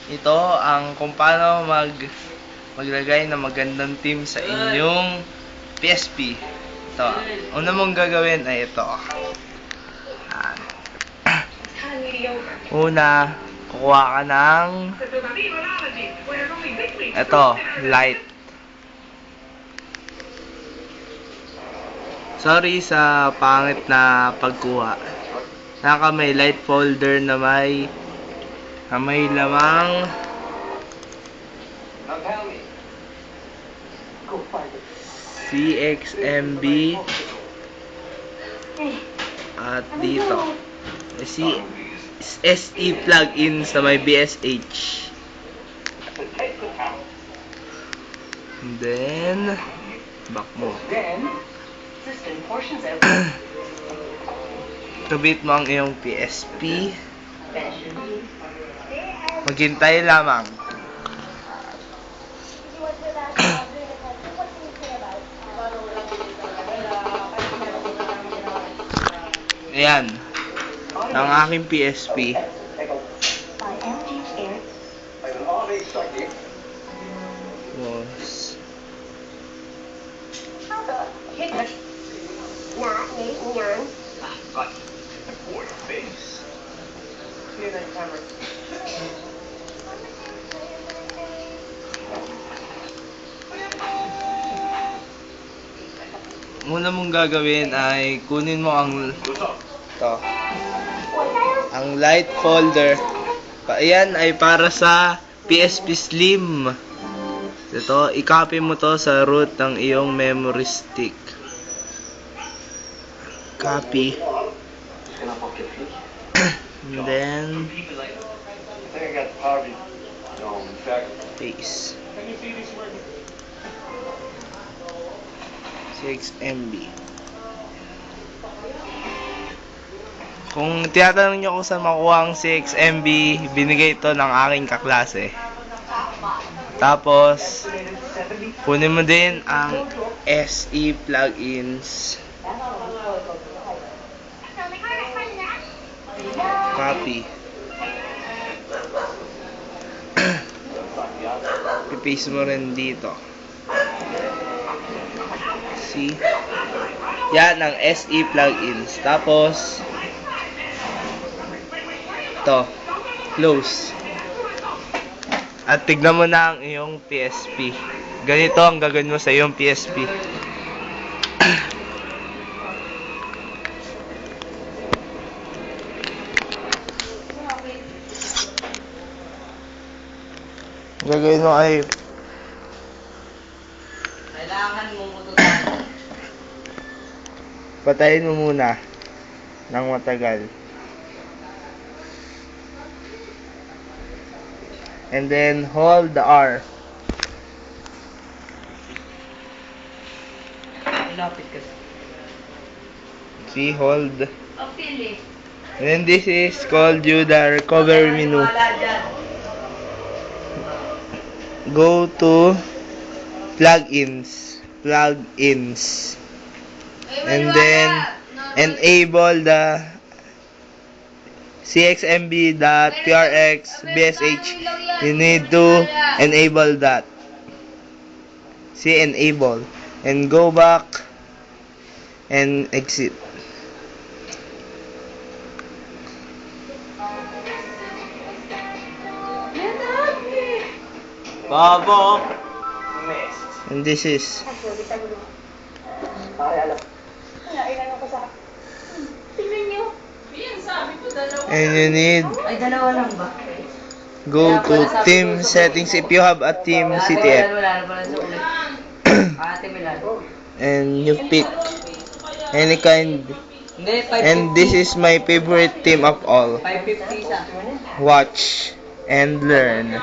Ito ang kung paano maglagay ng magandang team sa inyong PSP. Ito. Una mong gagawin ay ito. Una, kukuha ka ng ito, light. Sorry sa pangit na pagkuha. Naka may light folder na may lamang CXMB at dito SE plugin sa may BSH. And then back mo. Kabit mo ang iyong PSP. Maghintay lamang. Ayan. Ang aking PSP. Muna mong gagawin ay kunin mo ang light folder. Ayan ay para sa PSP Slim. Ito, i-copy mo to sa root ng iyong memory stick. Copy. And then paste. 6 MB. Kung tinatanong nyo kung saan makuha ang 6 MB, binigay ito ng aking kaklase. Tapos, kunin mo din ang SE plugins. Copy. I-paste mo rin dito. See? Yan ang SE plugins. Tapos, ito, close. At tignan mo na ang iyong PSP. Ganito ang gagawin mo sa iyong PSP. Gagawin mo ay kailangan mo mututan. Patayin mo muna ng matagal. And then hold the R. See, hold. And then this is called the recovery menu. Go to plugins. And then enable the CXMB.PRX BSH. You need to enable that. See, enable. And go back and exit. Babo. And this is. And you need go to team settings if you have a team CTF. And you pick any kind. And this is my favorite team of all. Watch and learn.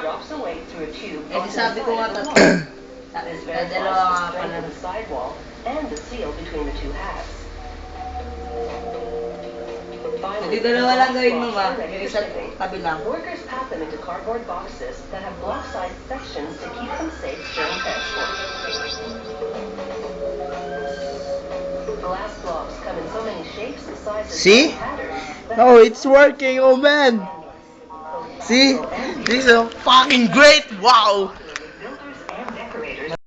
Hindi dalawa lang gawin mo ba? Yung isa tabi lang. Workers pack them into cardboard boxes that have block-sized sections to keep them safe during transport. Glass blocks come in so many shapes, sizes, See? and patterns. Oh, it's working, oh man! See? This is fucking great! Wow!